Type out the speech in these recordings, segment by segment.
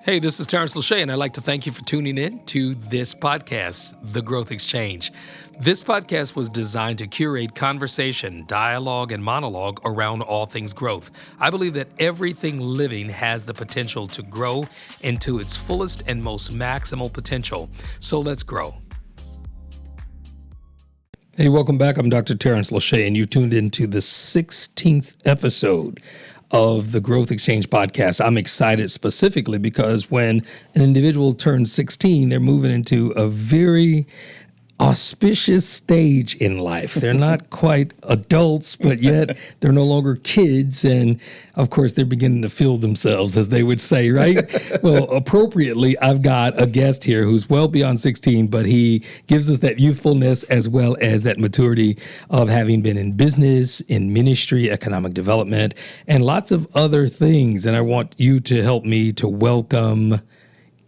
Hey, this is Tarence Lauchié, and I'd like to thank you for tuning in to this podcast, The Growth Exchange. This podcast was designed to curate conversation, dialogue, and monologue around all things growth. I believe that everything living has the potential to grow into its fullest and most maximal potential. So let's grow. Hey, welcome back. I'm Dr. Tarence Lauchié, and you tuned into the 16th episode of the Growth Exchange podcast. I'm excited specifically because when an individual turns 16, they're moving into a very auspicious stage in life. They're not quite adults, but yet they're no longer kids. And of course, they're beginning to feel themselves, as they would say, right? Well, appropriately, I've got a guest here who's well beyond 16, but he gives us that youthfulness as well as that maturity of having been in business, in ministry, economic development, and lots of other things. And I want you to help me to welcome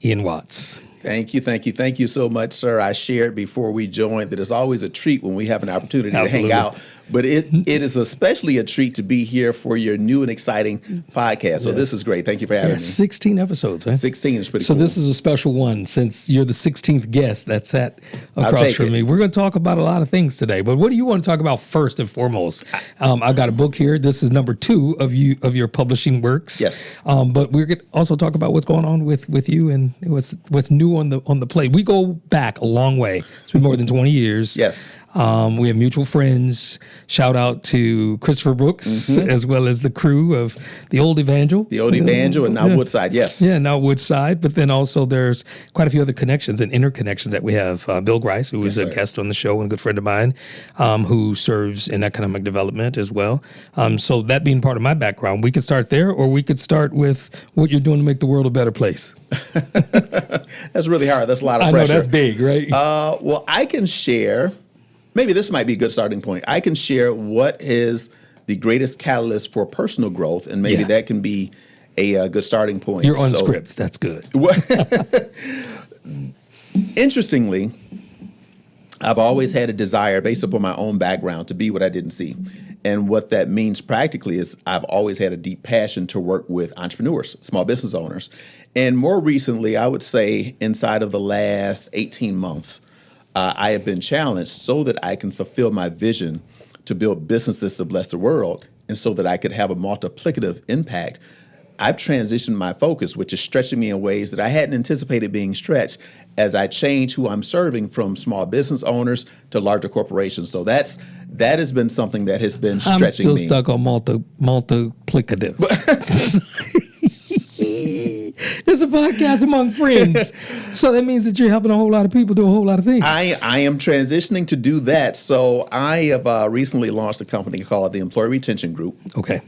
Ian Watts. Thank you so much, sir. I shared before we joined that it's always a treat when we have an opportunity to hang out. But it is especially a treat to be here for your new and exciting podcast. So this is great. Thank you for having me. 16 episodes, right? 16 is pretty cool. So this is a special one since you're the 16th guest that's sat across from me. We're going to talk about a lot of things today. But what do you want to talk about first and foremost? I've got a book here. This is number 2 of your publishing works. Yes. But we're going to also talk about what's going on with you and what's new on the plate. We go back a long way. It's been more than 20 years. Yes. We have mutual friends. Shout out to Christopher Brooks, as well as the crew of the Old Evangel. The Old Evangel and now Woodside, yes. Yeah, now Woodside. But then also there's quite a few other connections and interconnections that we have. Bill Grice, who is a guest on the show and a good friend of mine, who serves in economic development as well. So that being part of my background, we could start there, or we could start with what you're doing to make the world a better place. That's really hard. That's a lot of pressure. I know, that's big, right? Well, I can share... Maybe this might be a good starting point. I can share what is the greatest catalyst for personal growth, and maybe that can be a good starting point. You're on script. That's good. Interestingly, I've always had a desire, based upon my own background, to be what I didn't see. And what that means practically is I've always had a deep passion to work with entrepreneurs, small business owners. And more recently, I would say inside of the last 18 months, I have been challenged so that I can fulfill my vision to build businesses to bless the world, and so that I could have a multiplicative impact. I've transitioned my focus, which is stretching me in ways that I hadn't anticipated being stretched, as I change who I'm serving from small business owners to larger corporations. So that has been something that has been stretching me. I'm still stuck on multiplicative. It's a podcast among friends. So that means that you're helping a whole lot of people do a whole lot of things. I am transitioning to do that. So I have recently launched a company called the Employee Retention Group. Okay.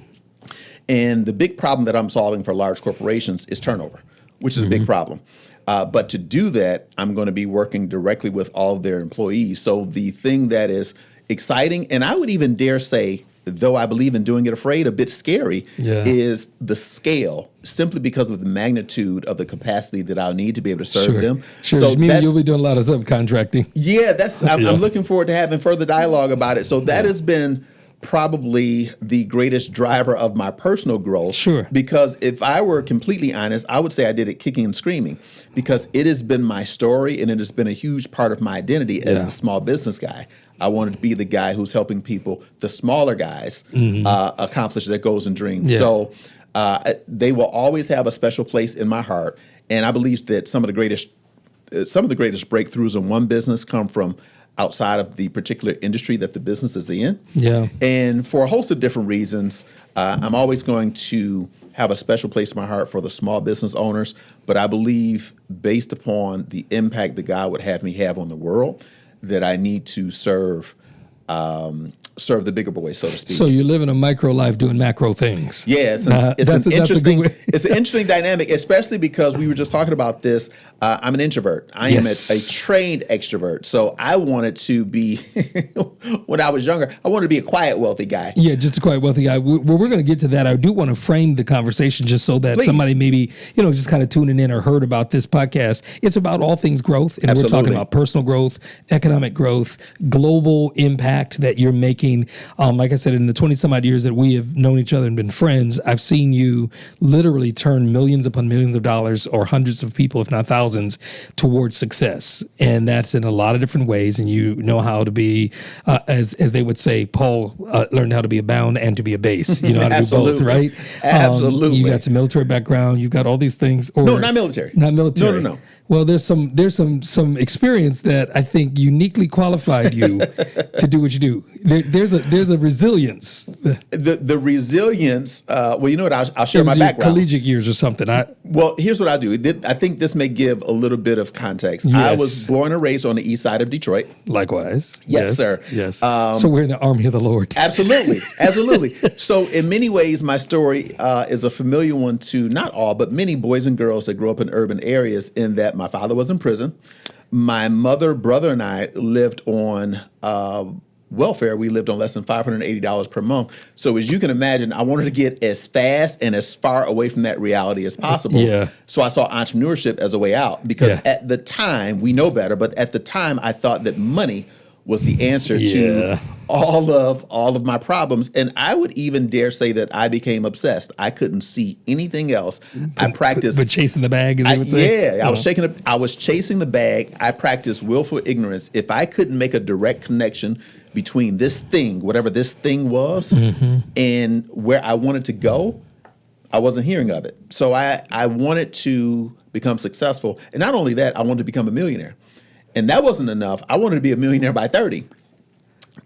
And the big problem that I'm solving for large corporations is turnover, which is a big problem. But to do that, I'm going to be working directly with all of their employees. So the thing that is exciting, and I would even dare say, though I believe in doing it afraid, a bit scary, is the scale, simply because of the magnitude of the capacity that I'll need to be able to serve them. Sure, so meaning you'll be doing a lot of subcontracting. Yeah, I'm looking forward to having further dialogue about it. So that has been probably the greatest driver of my personal growth. Sure. Because if I were completely honest, I would say I did it kicking and screaming, because it has been my story and it has been a huge part of my identity as the small business guy. I wanted to be the guy who's helping people, the smaller guys, accomplish their goals and dreams. Yeah. So they will always have a special place in my heart. And I believe that some of the greatest breakthroughs in one business come from outside of the particular industry that the business is in. Yeah. And for a host of different reasons, I'm always going to have a special place in my heart for the small business owners. But I believe, based upon the impact that God would have me have on the world, that I need to serve the bigger boys, so to speak. So you're living a micro life doing macro things. Yeah, it's an interesting dynamic, especially because we were just talking about this. I'm an introvert. I am a trained extrovert. So I wanted to be, when I was younger, I wanted to be a quiet, wealthy guy. Yeah, just a quiet, wealthy guy. We're going to get to that. I do want to frame the conversation just so that somebody maybe, just kind of tuning in or heard about this podcast. It's about all things growth. And we're talking about personal growth, economic growth, global impact that you're making thinking, like I said, in the 20 some odd years that we have known each other and been friends, I've seen you literally turn millions upon millions of dollars, or hundreds of people, if not thousands, towards success. And that's in a lot of different ways. And you know how to be, as they would say, Paul learned how to be a bound and to be a base. You know how to do both, right? Absolutely. You got some military background. You've got all these things. Or, No, not military. Not military. No. Well, there's some experience that I think uniquely qualified you to do what you do. There's a resilience. The resilience. Well, you know what? I'll share my Your background. collegiate years or something. Well, here's what I do. I think this may give a little bit of context. Yes. I was born and raised on the east side of Detroit. Likewise. Yes, sir. Yes. So we're in the army of the Lord. Absolutely. So in many ways, my story is a familiar one to not all, but many boys and girls that grew up in urban areas, in that my father was in prison. My mother, brother, and I lived on welfare. We lived on less than $580 per month. So as you can imagine, I wanted to get as fast and as far away from that reality as possible. Yeah. So I saw entrepreneurship as a way out, because at the time, we know better, but at the time I thought that money was the answer to all of my problems. And I would even dare say that I became obsessed. I couldn't see anything else. I practiced. But chasing the bag, as they would say? Yeah, I was chasing the bag. I practiced willful ignorance. If I couldn't make a direct connection between this thing, whatever this thing was, and where I wanted to go, I wasn't hearing of it. So I wanted to become successful. And not only that, I wanted to become a millionaire. And that wasn't enough. I wanted to be a millionaire by 30.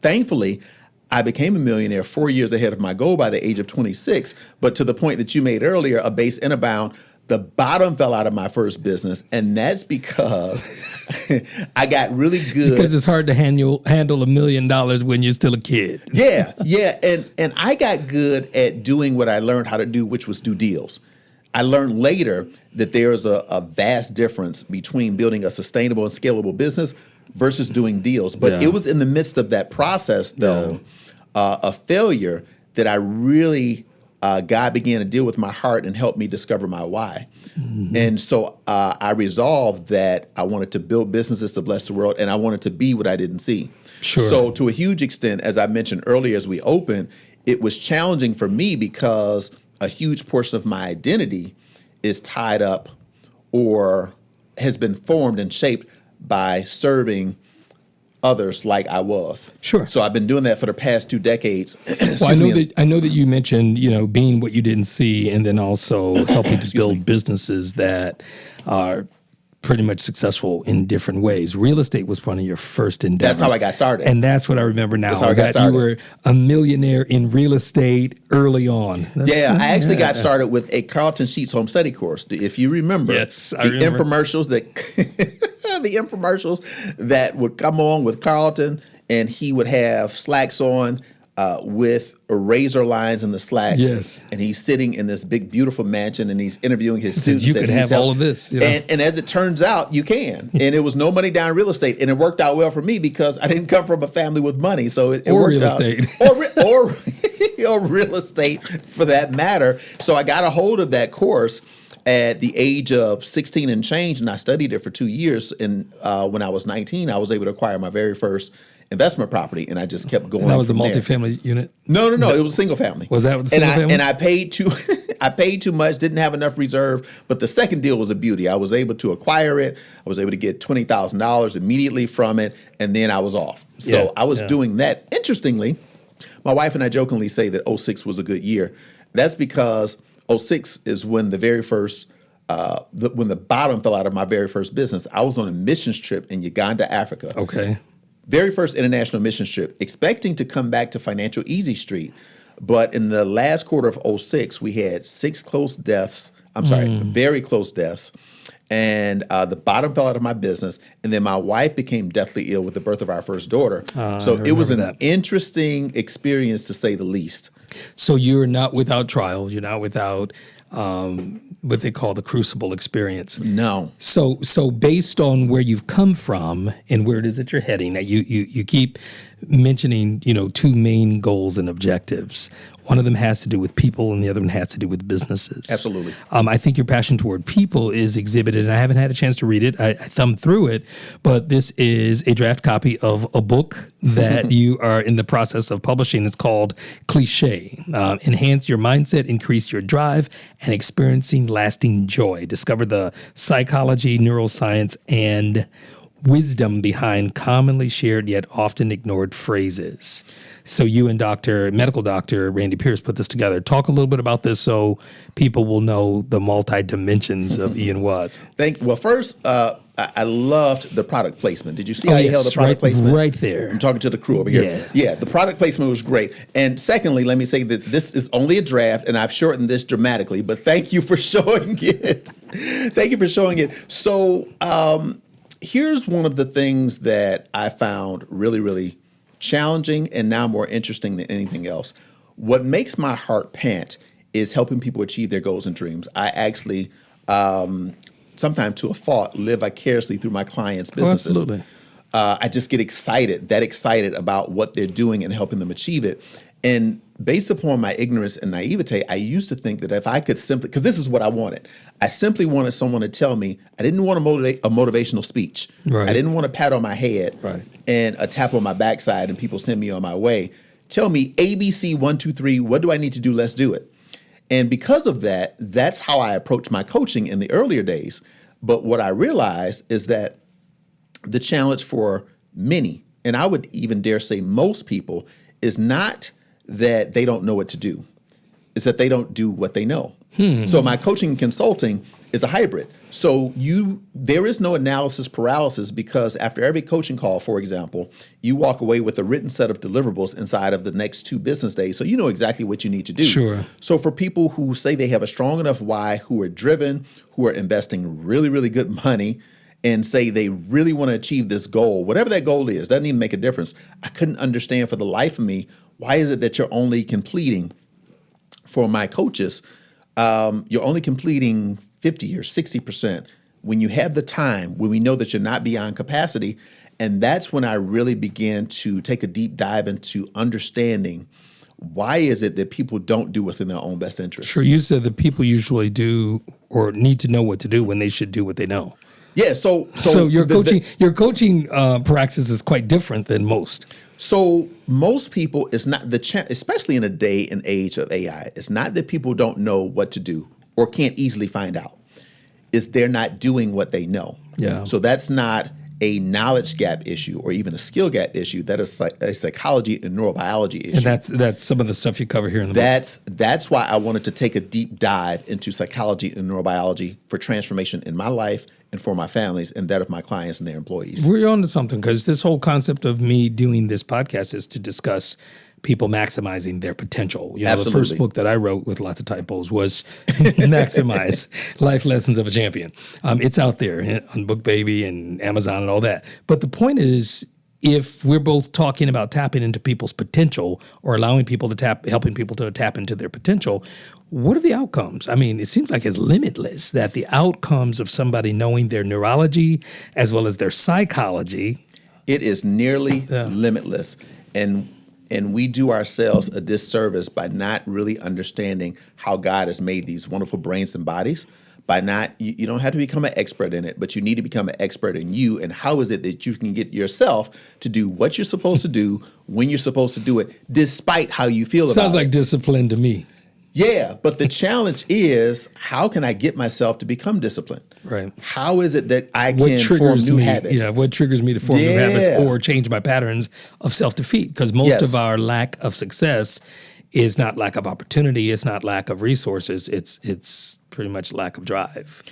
Thankfully, I became a millionaire 4 years ahead of my goal by the age of 26. But to the point that you made earlier, a base and a bound, the bottom fell out of my first business. And that's because I got really good. Because it's hard to handle $1 million when you're still a kid. Yeah. And I got good at doing what I learned how to do, which was do deals. I learned later that there's a vast difference between building a sustainable and scalable business versus doing deals. But it was in the midst of that process, though, a failure, that I really, God began to deal with my heart and help me discover my why. And so I resolved that I wanted to build businesses to bless the world, and I wanted to be what I didn't see. Sure. So to a huge extent, as I mentioned earlier as we opened, it was challenging for me because a huge portion of my identity is tied up or has been formed and shaped by serving others like I was. Sure. So I've been doing that for the past 2 decades. Well, I know that you mentioned, being what you didn't see, and then also helping to build businesses that are pretty much successful in different ways. Real estate was one of your first endeavors. That's how I got started. And that's what I remember now. That's how I got started. You were a millionaire in real estate early on. I actually got started with a Carlton Sheets home study course. If you remember, yes, I remember. Infomercials that the infomercials that would come on with Carlton, and he would have slacks on with razor lines in the slacks. Yes. And he's sitting in this big, beautiful mansion, and he's interviewing his students. You could have all of this. And as it turns out, you can. And it was no money down real estate. And it worked out well for me because I didn't come from a family with money. So it or worked real out. Estate. Or real estate for that matter. So I got a hold of that course at the age of 16 and change, and I studied it for 2 years. And when I was 19, I was able to acquire my very first investment property, and I just kept going. And that was the from there. multifamily unit? No. It was single family. Was that the single family? And I paid too much, didn't have enough reserve. But the second deal was a beauty. I was able to acquire it. I was able to get $20,000 immediately from it, and then I was off. So I was doing that. Interestingly, my wife and I jokingly say that 06 was a good year. That's because 06 is when the very first when the bottom fell out of my very first business. I was on a missions trip in Uganda, Africa. Okay. Very first international mission trip, expecting to come back to Financial Easy Street. But in the last quarter of 06, we had 6 close deaths. Very close deaths. And the bottom fell out of my business. And then my wife became deathly ill with the birth of our first daughter. So it was an interesting experience, to say the least. So you're not without trial. You're not without what they call the crucible experience. No. So based on where you've come from and where it is that you're heading, that you keep mentioning, two main goals and objectives. One of them has to do with people and the other one has to do with businesses. Absolutely. I think your passion toward people is exhibited, and I haven't had a chance to read it. I thumbed through it, but this is a draft copy of a book that you are in the process of publishing. It's called Clichés. Enhance your mindset, increase your drive, and experiencing lasting joy. Discover the psychology, neuroscience, and wisdom behind commonly shared yet often ignored phrases. So you and medical doctor Randy Pierce put this together. Talk a little bit about this so people will know the multi-dimensions of Ian Watts. Well, first, I loved the product placement. Did you see how you held the product placement? Right there. I'm talking to the crew over here. Yeah, the product placement was great. And secondly, let me say that this is only a draft, and I've shortened this dramatically, but thank you for showing it. Thank you for showing it. So here's one of the things that I found really, really challenging and now more interesting than anything else. What makes my heart pant is helping people achieve their goals and dreams. I actually, sometimes to a fault, live vicariously through my clients' businesses. Absolutely. I just get excited about what they're doing and helping them achieve it. And based upon my ignorance and naivete, I used to think that if I could simply, because this is what I wanted. I simply wanted someone to tell me, I didn't want a motivational speech. Right. I didn't want a pat on my head right. and a tap on my backside and people send me on my way. Tell me ABC 1, 2, 3, what do I need to do? Let's do it. And because of that, that's how I approached my coaching in the earlier days. But what I realized is that the challenge for many, and I would even dare say most people, is not that they don't know what to do. It's that they don't do what they know. So my coaching and consulting is a hybrid. So there is no analysis paralysis because after every coaching call, for example, you walk away with a written set of deliverables inside of the next 2 business days. So you know exactly what you need to do. Sure. So for people who say they have a strong enough why, who are driven, who are investing really, really good money, and say they really want to achieve this goal, whatever that goal is, doesn't even make a difference. I couldn't understand for the life of me, why is it that you're only completing, for my coaches, you're only completing 50 or 60% when you have the time, when we know that you're not beyond capacity. And that's when I really began to take a deep dive into understanding why is it that people don't do what's in their own best interest. Sure, you said that people usually do or need to know what to do when they should do what they know. Yeah, so your coaching practice is quite different than most. So most people, it's not especially in a day and age of AI, it's not that people don't know what to do or can't easily find out. It's they're not doing what they know. Yeah. So that's not a knowledge gap issue or even a skill gap issue. That is a psychology and neurobiology issue. And that's some of the stuff you cover here in the book. That's why I wanted to take a deep dive into psychology and neurobiology for transformation in my life and for my families and that of my clients and their employees. We're on to something because this whole concept of me doing this podcast is to discuss people maximizing their potential. Absolutely. The first book that I wrote with lots of typos was Maximize Life Lessons of a Champion. It's out there on BookBaby and Amazon and all that. But the point is, if we're both talking about tapping into people's potential or allowing people to helping people to tap into their potential, what are the outcomes? I mean, it seems like it's limitless that the outcomes of somebody knowing their neurology as well as their psychology. It is nearly limitless. And we do ourselves a disservice by not really understanding how God has made these wonderful brains and bodies. You don't have to become an expert in it, but you need to become an expert in you. And how is it that you can get yourself to do what you're supposed to do when you're supposed to do it, despite how you feel about it? Sounds like discipline to me. Yeah, but the challenge is, how can I get myself to become disciplined? Right. How is it that I can form new habits? Yeah, what triggers me to form new habits or change my patterns of self-defeat? Because most of our lack of success is not lack of opportunity. It's not lack of resources. It's pretty much lack of drive.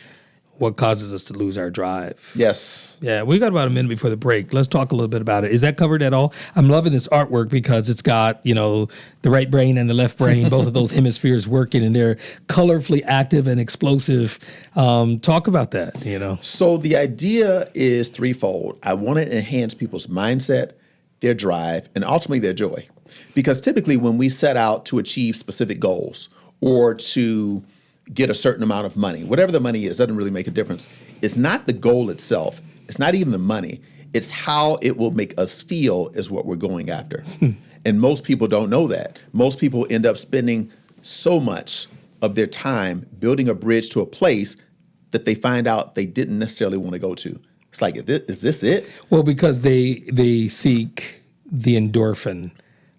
What causes us to lose our drive? Yes. Yeah, we got about a minute before the break. Let's talk a little bit about it. Is that covered at all? I'm loving this artwork because it's got, the right brain and the left brain, both of those hemispheres working, and they're colorfully active and explosive. Talk about that, So the idea is threefold. I want to enhance people's mindset, their drive, and ultimately their joy. Because typically when we set out to achieve specific goals or to get a certain amount of money, whatever the money is, doesn't really make a difference. It's not the goal itself. It's not even the money. It's how it will make us feel is what we're going after. And most people don't know that. Most people end up spending so much of their time building a bridge to a place that they find out they didn't necessarily want to go to. It's like, is this it? Well, because they seek the endorphin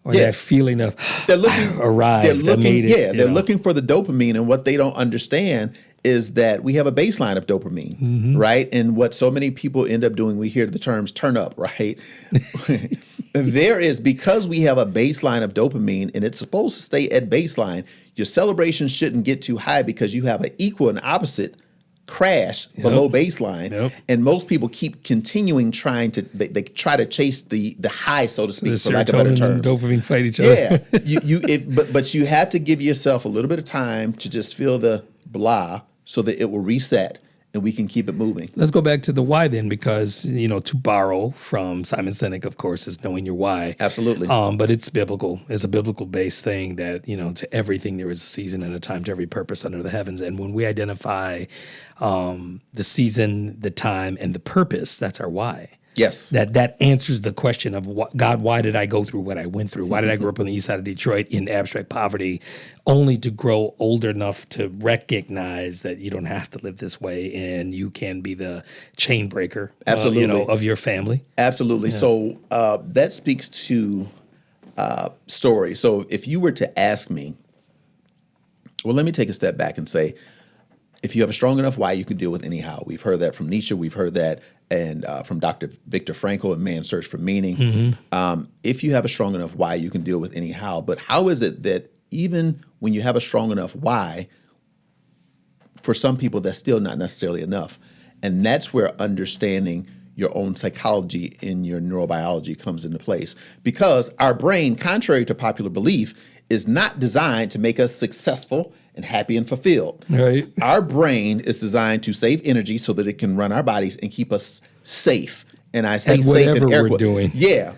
or that feeling of they're looking, arrived, they're looking, I made it. they're looking for the dopamine, and what they don't understand is that we have a baseline of dopamine, right? And what so many people end up doing, we hear the terms turn up, right? There is, because we have a baseline of dopamine and it's supposed to stay at baseline, your celebration shouldn't get too high because you have an equal and opposite crash below baseline. And most people keep continuing trying to, they try to chase the high, so to speak, for lack of better terms. And dopamine fight each other. But you have to give yourself a little bit of time to just feel the blah so that it will reset and we can keep it moving. Let's go back to the why then, because, to borrow from Simon Sinek, of course, is knowing your why. Absolutely. But it's biblical. It's a biblical-based thing that, to everything there is a season and a time, to every purpose under the heavens. And when we identify the season, the time, and the purpose, that's our why. Yes. That answers the question of, God, why did I go through what I went through? Why did I grow up on the east side of Detroit in abstract poverty, only to grow old enough to recognize that you don't have to live this way and you can be the chain breaker, Absolutely. Of your family? Absolutely. Yeah. So that speaks to story. So if you were to ask me, well, let me take a step back and say, if you have a strong enough why, you can deal with any how. We've heard that from Nietzsche. We've heard that and from Dr. Viktor Frankl in Man's Search for Meaning. If you have a strong enough why, you can deal with any how. But how is it that even when you have a strong enough why, for some people, that's still not necessarily enough? And that's where understanding your own psychology and your neurobiology comes into place. Because our brain, contrary to popular belief, is not designed to make us successful and happy and fulfilled. Right. Our brain is designed to save energy so that it can run our bodies and keep us safe. And I say safe in air quotes. Doing. Yeah.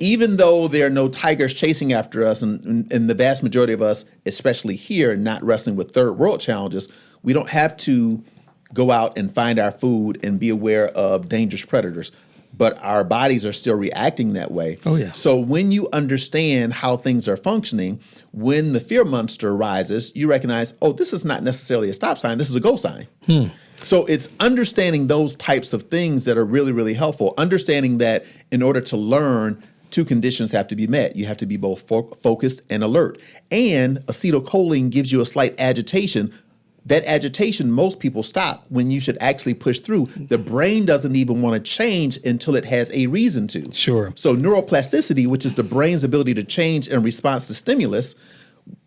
Even though there are no tigers chasing after us, and the vast majority of us, especially here, not wrestling with third world challenges, we don't have to go out and find our food and be aware of dangerous predators. But our bodies are still reacting that way. Oh, yeah. So when you understand how things are functioning, when the fear monster rises, you recognize, oh, this is not necessarily a stop sign. This is a go sign. So it's understanding those types of things that are really, really helpful. Understanding that in order to learn, two conditions have to be met. You have to be both focused and alert. And acetylcholine gives you a slight agitation. That agitation, most people stop when you should actually push through. The brain doesn't even want to change until it has a reason to. Sure. So neuroplasticity, which is the brain's ability to change in response to stimulus,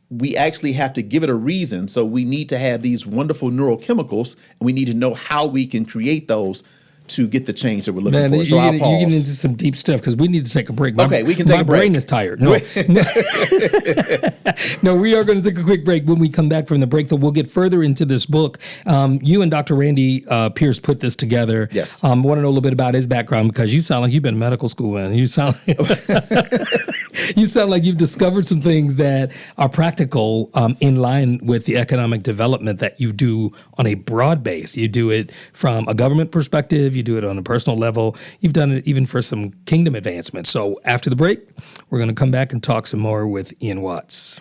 we actually have to give it a reason. So we need to have these wonderful neurochemicals, and we need to know how we can create those to get the change that we're looking for. So I'll pause. You're getting into some deep stuff because we need to take a break. Okay, we can take a break. My brain is tired. No, no, we are going to take a quick break. When we come back from the break, though, we'll get further into this book. You and Dr. Randy Pierce put this together. Yes. I want to know a little bit about his background because you sound like you've been in medical school, man. You sound you sound like you've discovered some things that are practical in line with the economic development that you do on a broad base. You do it from a government perspective. You do it on a personal level. You've done it even for some kingdom advancement. So after the break, we're going to come back and talk some more with Ian Watts.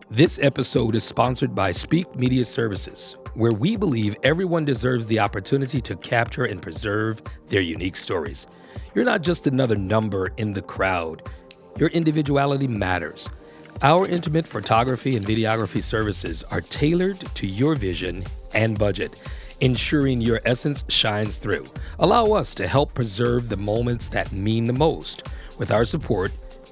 This episode is sponsored by Speak Media Services, where we believe everyone deserves the opportunity to capture and preserve their unique stories. You're not just another number in the crowd. Your individuality matters. Our intimate photography and videography services are tailored to your vision and budget, ensuring your essence shines through. Allow us to help preserve the moments that mean the most. With our support,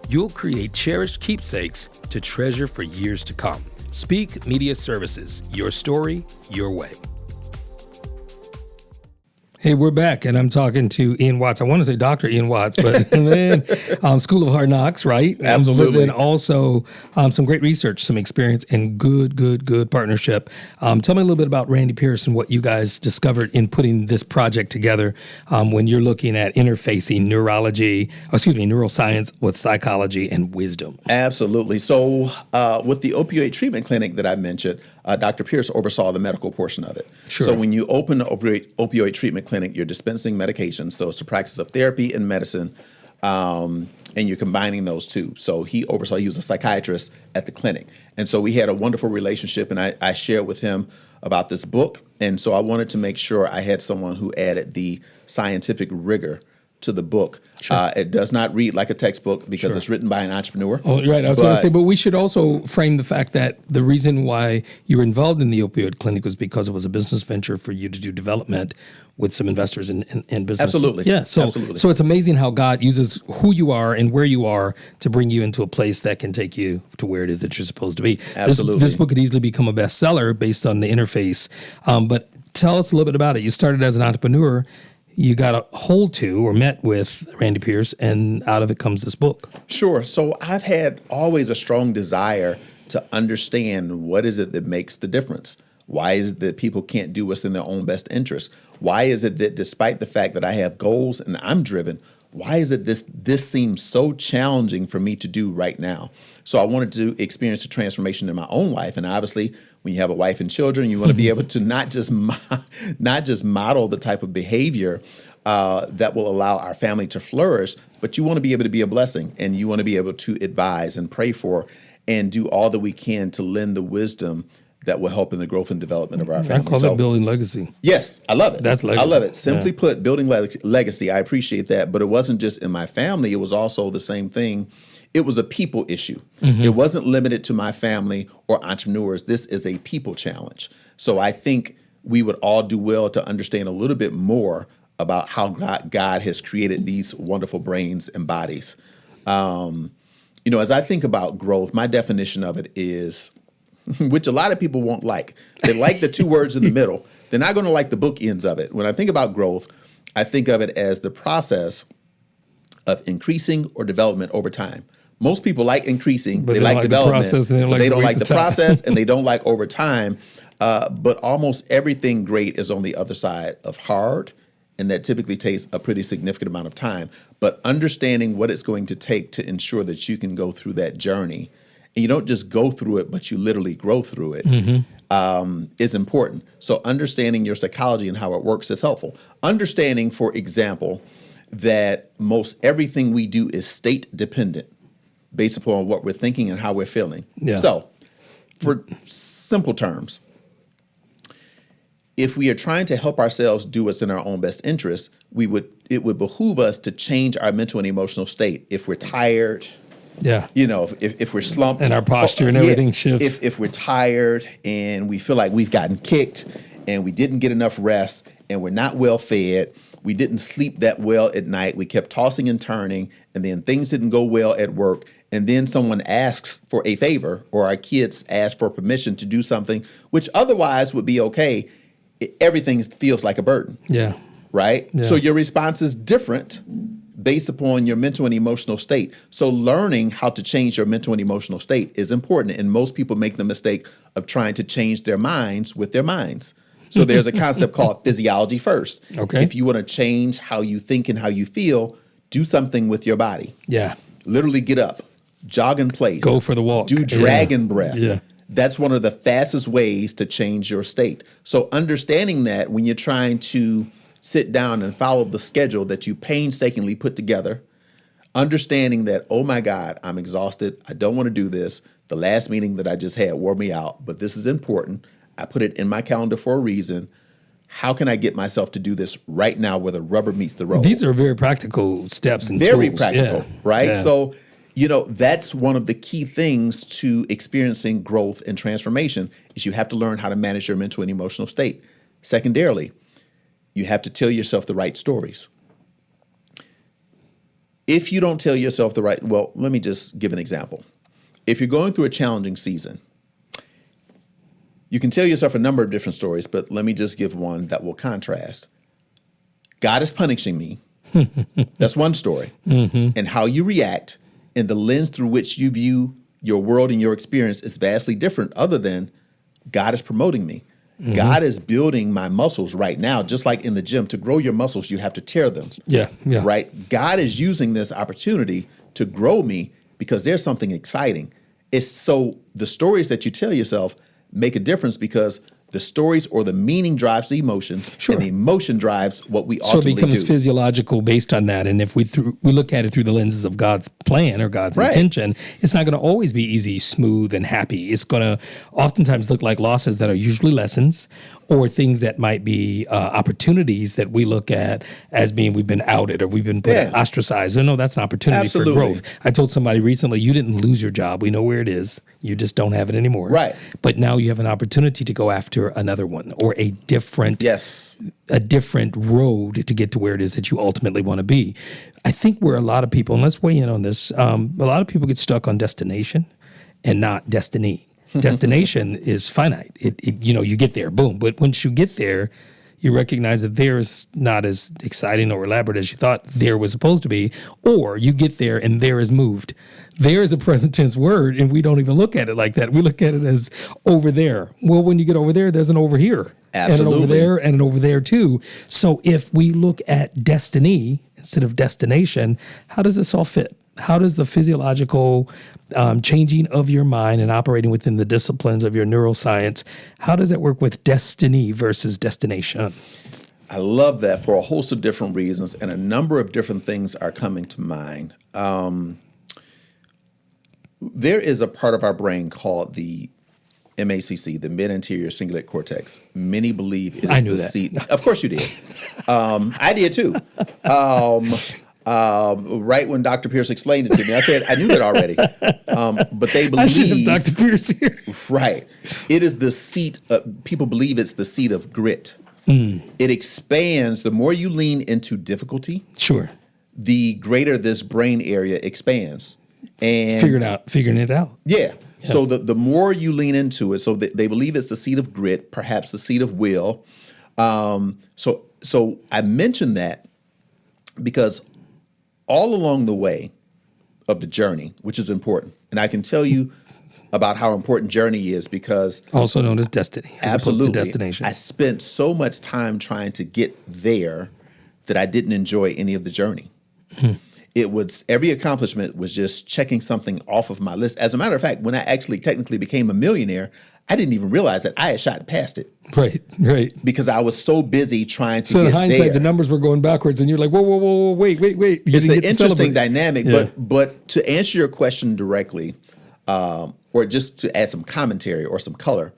you'll create cherished keepsakes to treasure for years to come. Speak Media Services, your story, your way. Hey, we're back, and I'm talking to Ian Watts. I want to say Dr. Ian Watts, but man, School of Hard Knocks, right? Absolutely. But then also some great research, some experience, and good partnership. Tell me a little bit about Randy Pierce and what you guys discovered in putting this project together when you're looking at interfacing neuroscience with psychology and wisdom. Absolutely. So with the opioid treatment clinic that I mentioned, Dr. Pierce oversaw the medical portion of it. Sure. So when you open an opioid treatment clinic, you're dispensing medication. So it's the practice of therapy and medicine, and you're combining those two. So he was a psychiatrist at the clinic. And so we had a wonderful relationship, and I shared with him about this book. And so I wanted to make sure I had someone who added the scientific rigor to the book. Sure. It does not read like a textbook because it's written by an entrepreneur. Oh, right. I was going to say, but we should also frame the fact that the reason why you were involved in the opioid clinic was because it was a business venture for you to do development with some investors in business. Absolutely. Yeah. So, Absolutely. So it's amazing how God uses who you are and where you are to bring you into a place that can take you to where it is that you're supposed to be. Absolutely. This book could easily become a bestseller based on the interface. But tell us a little bit about it. You started as an entrepreneur. You got a hold to or met with Randy Pierce, and out of it comes this book. Sure. So I've had always a strong desire to understand what is it that makes the difference. Why is it that people can't do what's in their own best interest? Why is it that despite the fact that I have goals and I'm driven, why is it this seems so challenging for me to do right now? So I wanted to experience a transformation in my own life. And obviously, when you have a wife and children, you want to be able to not just model the type of behavior that will allow our family to flourish, but you want to be able to be a blessing, and you want to be able to advise and pray for and do all that we can to lend the wisdom that will help in the growth and development of our family. I call it building legacy. Yes, I love it. That's legacy. I love it. Simply put, building legacy. I appreciate that. But it wasn't just in my family. It was also the same thing. It was a people issue. Mm-hmm. It wasn't limited to my family or entrepreneurs. This is a people challenge. So I think we would all do well to understand a little bit more about how God has created these wonderful brains and bodies. As I think about growth, my definition of it is, which a lot of people won't like. They like the two words in the middle. They're not going to like the bookends of it. When I think about growth, I think of it as the process of increasing or development over time. Most people like increasing, they like development, they don't like the process, and they don't like over time. But almost everything great is on the other side of hard, and that typically takes a pretty significant amount of time. But understanding what it's going to take to ensure that you can go through that journey, and you don't just go through it, but you literally grow through it, is important. So understanding your psychology and how it works is helpful. Understanding, for example, that most everything we do is state dependent based upon what we're thinking and how we're feeling. Yeah. So for simple terms, if we are trying to help ourselves do what's in our own best interest, it would behoove us to change our mental and emotional state. If we're tired, if we're slumped, and our posture and everything shifts. If we're tired and we feel like we've gotten kicked and we didn't get enough rest and we're not well fed, we didn't sleep that well at night, we kept tossing and turning, and then things didn't go well at work, and then someone asks for a favor or our kids ask for permission to do something which otherwise would be okay, everything feels like a burden. Yeah. Right? Yeah. So your response is different based upon your mental and emotional state. So learning how to change your mental and emotional state is important. And most people make the mistake of trying to change their minds with their minds. So there's a concept called physiology first. Okay. If you want to change how you think and how you feel, do something with your body. Yeah. Literally get up, jog in place. Go for the walk. Do dragon breath. Yeah. That's one of the fastest ways to change your state. So understanding that when you're trying to sit down and follow the schedule that you painstakingly put together, understanding that, oh my God, I'm exhausted. I don't want to do this. The last meeting that I just had wore me out, but this is important. I put it in my calendar for a reason. How can I get myself to do this right now where the rubber meets the road? These are very practical steps and very tools. practical, right? Yeah. So, that's one of the key things to experiencing growth and transformation is you have to learn how to manage your mental and emotional state. Secondarily, you have to tell yourself the right stories. If you don't tell yourself let me just give an example. If you're going through a challenging season, you can tell yourself a number of different stories, but let me just give one that will contrast. God is punishing me. That's one story. Mm-hmm. And how you react and the lens through which you view your world and your experience is vastly different other than God is promoting me. Mm-hmm. God is building my muscles right now, just like in the gym. To grow your muscles, you have to tear them. Yeah. Right? God is using this opportunity to grow me because there's something exciting. It's so the stories that you tell yourself, make a difference because the stories or the meaning drives the emotion, Sure. and the emotion drives what we So it ultimately becomes do. physiological based on that. And if we look at it through the lenses of God's plan or God's Right. intention, it's not going to always be easy, smooth, and happy. It's going to oftentimes look like losses that are usually lessons or things that might be opportunities that we look at as being we've been outed or we've been ostracized. No, that's an opportunity Absolutely. for growth. I told somebody recently, you didn't lose your job. We know where it is. You just don't have it anymore. Right. But now you have an opportunity to go after another one or a different road to get to where it is that you ultimately want to be. I think where a lot of people, and let's weigh in on this, a lot of people get stuck on destination and not destiny. Destination is finite. You get there, boom. But once you get there, you recognize that there is not as exciting or elaborate as you thought there was supposed to be, or you get there and there is moved. There is a present tense word, and we don't even look at it like that. We look at it as over there. Well, when you get over there, there's an over here. Absolutely. And an over there and an over there too. So if we look at destiny instead of destination, how does this all fit? How does the physiological changing of your mind and operating within the disciplines of your neuroscience, how does that work with destiny versus destination? I love that for a host of different reasons, and a number of different things are coming to mind. There is a part of our brain called the MACC, the mid-anterior cingulate cortex. Many believe it is I knew the that. seat. Of course you did. I did too. Right when Dr. Pierce explained it to me, I said, I knew that already. But they believe. I should have Dr. Pierce here. Right. It is the seat. People believe it's the seat of grit. It expands. The more you lean into difficulty, Sure. the greater this brain area expands. And Figuring it out. yeah. So the more you lean into it, so they believe it's the seat of grit, perhaps the seat of will. So I mentioned that because all along the way of the journey, which is important, and I can tell you about how important journey is because Also known as destiny, as opposed to destination. I spent so much time trying to get there that I didn't enjoy any of the journey. It was every accomplishment was just checking something off of my list. As a matter of fact, when I actually technically became a millionaire, I didn't even realize that I had shot past it Right. because I was so busy trying to So get in hindsight, there. the numbers were going backwards, and you're like, whoa, wait. You It's didn't an get to interesting celebrate. dynamic, Yeah. but to answer your question directly, or just to add some commentary or some color,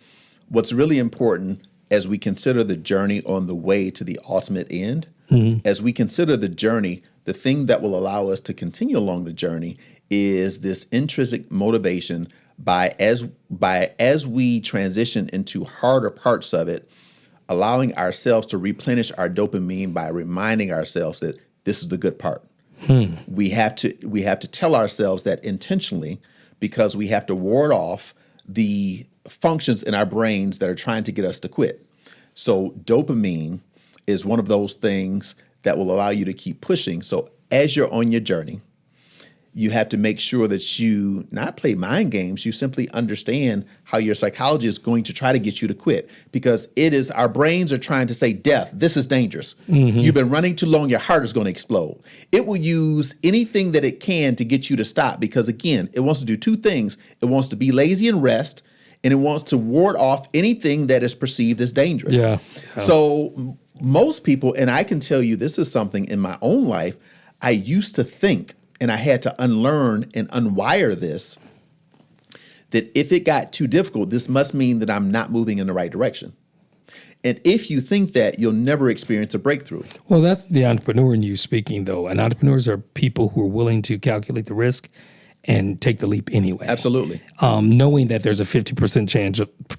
what's really important as we consider the journey on the way to the ultimate end, as we consider the journey, the thing that will allow us to continue along the journey is this intrinsic motivation as we transition into harder parts of it, allowing ourselves to replenish our dopamine by reminding ourselves that this is the good part. We have to tell ourselves that intentionally because we have to ward off the functions in our brains that are trying to get us to quit. So dopamine is one of those things that will allow you to keep pushing. So as you're on your journey, you have to make sure that you not play mind games. You simply understand how your psychology is going to try to get you to quit because our brains are trying to say, death, this is dangerous. You've been running too long. Your heart is going to explode. It will use anything that it can to get you to stop because, again, it wants to do two things. It wants to be lazy and rest, and it wants to ward off anything that is perceived as dangerous. Yeah. So most people, and I can tell you this is something in my own life, I used to think, and I had to unlearn and unwire this, that if it got too difficult, this must mean that I'm not moving in the right direction. And if you think that, you'll never experience a breakthrough. Well, that's the entrepreneur in you speaking, though. And entrepreneurs are people who are willing to calculate the risk and take the leap anyway. Absolutely. Knowing that there's a 50%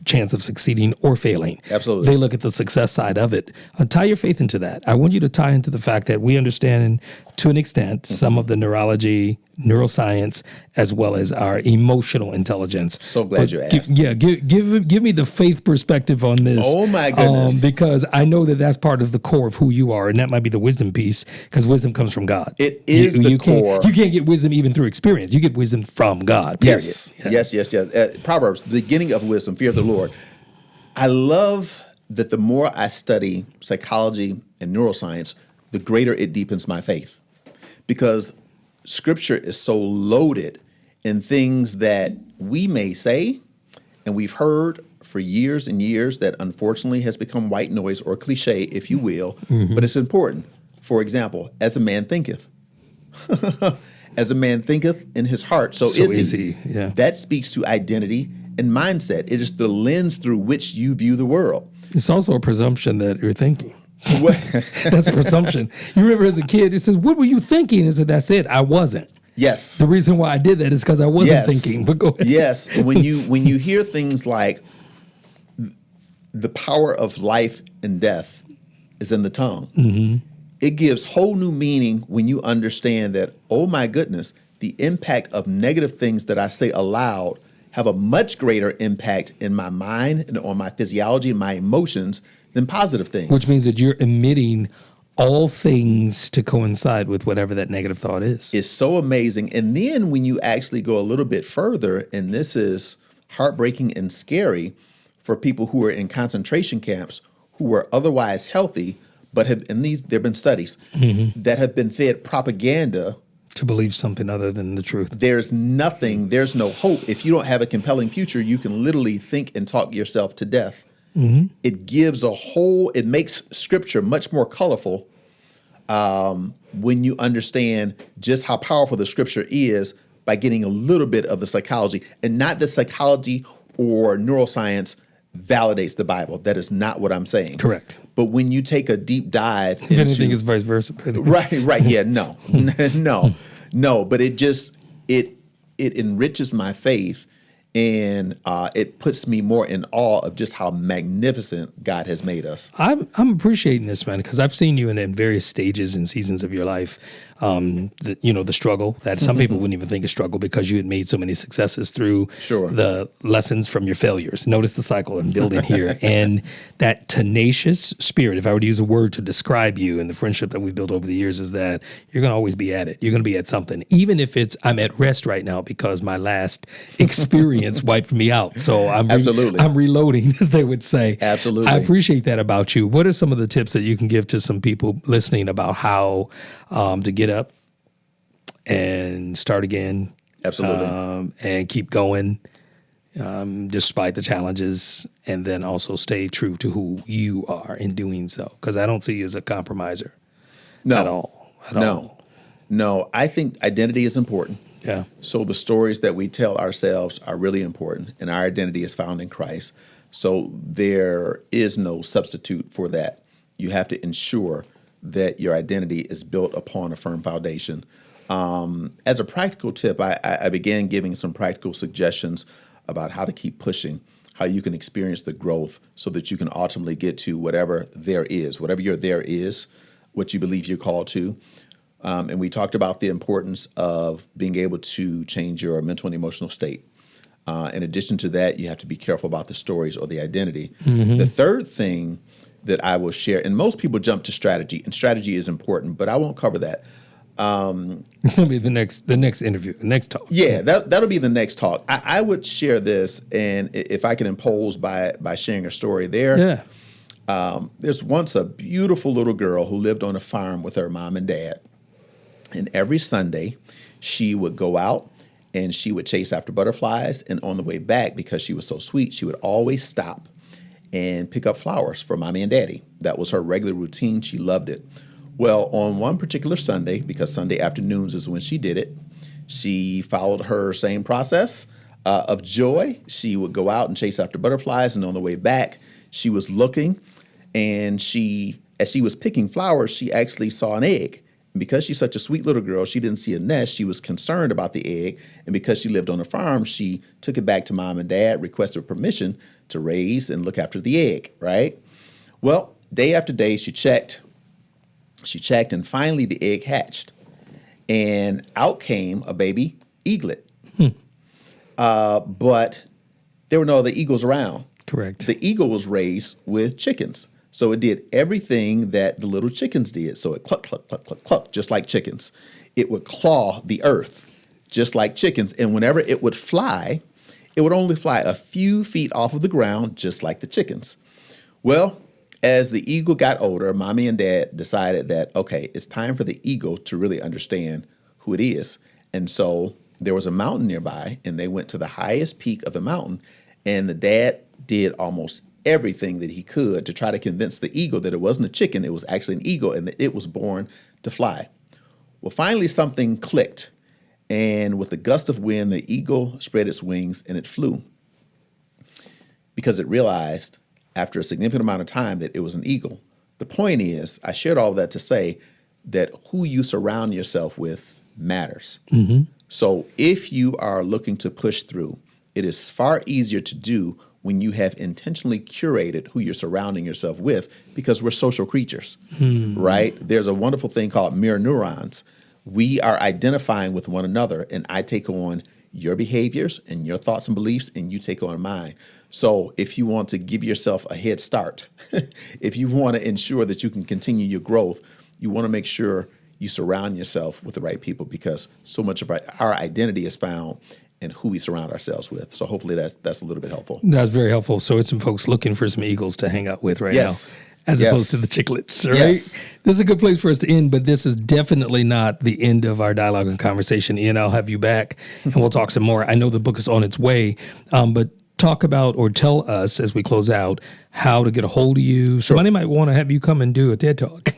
chance of succeeding or failing. Absolutely. They look at the success side of it. Tie your faith into that. I want you to tie into the fact that we understand to an extent some of the neurology, neuroscience, as well as our emotional intelligence. So glad you asked. Give me the faith perspective on this. Oh, my goodness. Because I know that that's part of the core of who you are, and that might be the wisdom piece, because wisdom comes from God. It is the core. You can't get wisdom even through experience. You get wisdom from God, period. Yes. Proverbs, the beginning of wisdom, fear of the Lord. I love that the more I study psychology and neuroscience, the greater it deepens my faith. Because Scripture is so loaded in things that we may say and we've heard for years and years that unfortunately has become white noise or cliche, if you will, but it's important. For example, as a man thinketh. As a man thinketh in his heart, so is he. Yeah. That speaks to identity and mindset. It is the lens through which you view the world. It's also a presumption that you're thinking. What- That's a presumption. You remember as a kid, it says, "What were you thinking?" I said, "That's it. I wasn't." Yes. The reason why I did that is because I wasn't Yes. thinking. But go ahead. Yes. When you hear things like the power of life and death is in the tongue, it gives whole new meaning when you understand that, oh my goodness, the impact of negative things that I say aloud have a much greater impact in my mind and on my physiology and my emotions than positive things. Which means that you're emitting all things to coincide with whatever that negative thought is. It's so amazing. And then when you actually go a little bit further, and this is heartbreaking and scary for people who are in concentration camps who were otherwise healthy, but there have been studies that have been fed propaganda To believe something other than the truth. there's no hope. If you don't have a compelling future, you can literally think and talk yourself to death. It makes scripture much more colorful when you understand just how powerful the scripture is by getting a little bit of the psychology. And not that psychology or neuroscience validates the Bible. That is not what I'm saying. Correct. But when you take a deep dive If anything, it's vice versa. Right, yeah, no. But it enriches my faith, and it puts me more in awe of just how magnificent God has made us. I'm appreciating this, man, because I've seen you in various stages and seasons of your life. The struggle that some people wouldn't even think is struggle because you had made so many successes through Sure. the lessons from your failures. Notice the cycle I'm building here. And that tenacious spirit, if I were to use a word to describe you and the friendship that we've built over the years, is that you're going to always be at it. You're going to be at something, even if I'm at rest right now because my last experience wiped me out. So Absolutely. I'm reloading, as they would say. Absolutely. I appreciate that about you. What are some of the tips that you can give to some people listening about how to get up and start again? Absolutely. And keep going despite the challenges, and then also stay true to who you are in doing so. Because I don't see you as a compromiser at all. No, I think identity is important. Yeah. So the stories that we tell ourselves are really important, and our identity is found in Christ. So there is no substitute for that. You have to ensure that your identity is built upon a firm foundation. As a practical tip, I began giving some practical suggestions about how to keep pushing, how you can experience the growth so that you can ultimately get to whatever your there is, what you believe you're called to. And we talked about the importance of being able to change your mental and emotional state. In addition to that, you have to be careful about the stories or the identity. The third thing that I will share, and most people jump to strategy, and strategy is important, but I won't cover that. That'll be the next interview, the next talk. Yeah, that'll be the next talk. I would share this, and if I can impose by sharing a story there. Yeah. There's once a beautiful little girl who lived on a farm with her mom and dad. And every Sunday, she would go out and she would chase after butterflies. And on the way back, because she was so sweet, she would always stop and pick up flowers for mommy and daddy. That was her regular routine. She loved it. Well, on one particular Sunday, because Sunday afternoons is when she did it, she followed her same process of joy. She would go out and chase after butterflies. And on the way back, she was looking, and as she was picking flowers, she actually saw an egg. And because she's such a sweet little girl, she didn't see a nest. She was concerned about the egg. And because she lived on a farm, she took it back to mom and dad, requested permission to raise and look after the egg, right? Well, day after day, she checked, and finally the egg hatched. And out came a baby eaglet. But there were no other eagles around. Correct. The eagle was raised with chickens. So it did everything that the little chickens did. So it cluck, cluck, cluck, cluck, cluck, just like chickens. It would claw the earth, just like chickens. And whenever it would fly, it would only fly a few feet off of the ground, just like the chickens. Well, as the eagle got older, mommy and dad decided that, okay, it's time for the eagle to really understand who it is. And so there was a mountain nearby, and they went to the highest peak of the mountain. And the dad did almost everything that he could to try to convince the eagle that it wasn't a chicken, it was actually an eagle, and that it was born to fly. Well, finally something clicked, and with a gust of wind, the eagle spread its wings and it flew, because it realized after a significant amount of time that it was an eagle. The point is, I shared all of that to say that who you surround yourself with matters. So if you are looking to push through, it is far easier to do when you have intentionally curated who you're surrounding yourself with, because we're social creatures, right? There's a wonderful thing called mirror neurons. We are identifying with one another, and I take on your behaviors and your thoughts and beliefs, and you take on mine. So if you want to give yourself a head start, if you want to ensure that you can continue your growth, you want to make sure you surround yourself with the right people, because so much of our identity is found in who we surround ourselves with. So hopefully that's a little bit helpful. That's very helpful. So it's some folks looking for some eagles to hang out with right now, as opposed to the chicklets, right? Yes. This is a good place for us to end, but this is definitely not the end of our dialogue and conversation. Ian, I'll have you back and we'll talk some more. I know the book is on its way, but talk about or tell us as we close out how to get a hold of you. Somebody might want to have you come and do a TED Talk.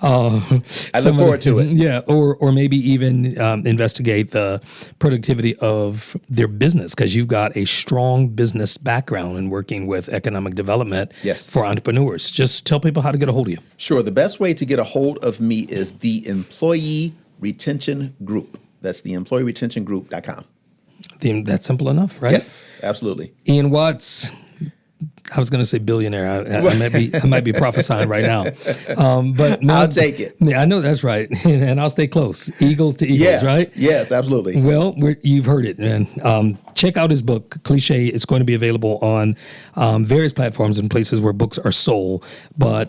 I look forward to it. Yeah, or maybe even investigate the productivity of their business, because you've got a strong business background in working with economic development for entrepreneurs. Just tell people how to get a hold of you. Sure. The best way to get a hold of me is the Employee Retention Group. That's the employeeretentiongroup.com. That's simple enough, right? Yes, absolutely. Ian Watts. I was going to say billionaire. I might be prophesying right now. But no, I'll take it. Yeah, I know that's right. And I'll stay close. Eagles to eagles, right? Yes, absolutely. Well, you've heard it, man. Check out his book, Clichés. It's going to be available on various platforms and places where books are sold. But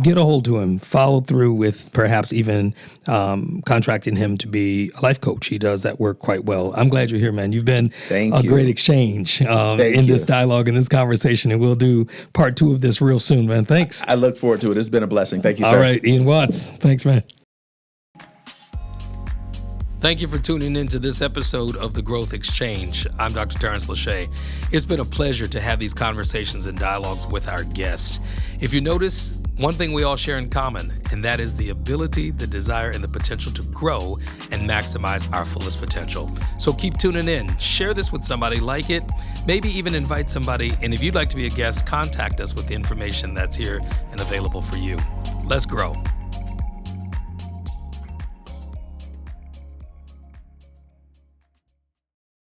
get a hold to him. Follow through with perhaps even contracting him to be a life coach. He does that work quite well. I'm glad you're here, man. You've been great exchange in this dialogue, in this conversation, and we'll do part 2 of this real soon, man. Thanks. I look forward to it. It's been a blessing. Thank you, sir. All right, Ian Watts. Thanks, man. Thank you for tuning in to this episode of The Growth Exchange. I'm Dr. Tarence Lauchié. It's been a pleasure to have these conversations and dialogues with our guests. If you notice, one thing we all share in common, and that is the ability, the desire, and the potential to grow and maximize our fullest potential. So keep tuning in. Share this with somebody, like it, maybe even invite somebody. And if you'd like to be a guest, contact us with the information that's here and available for you. Let's grow.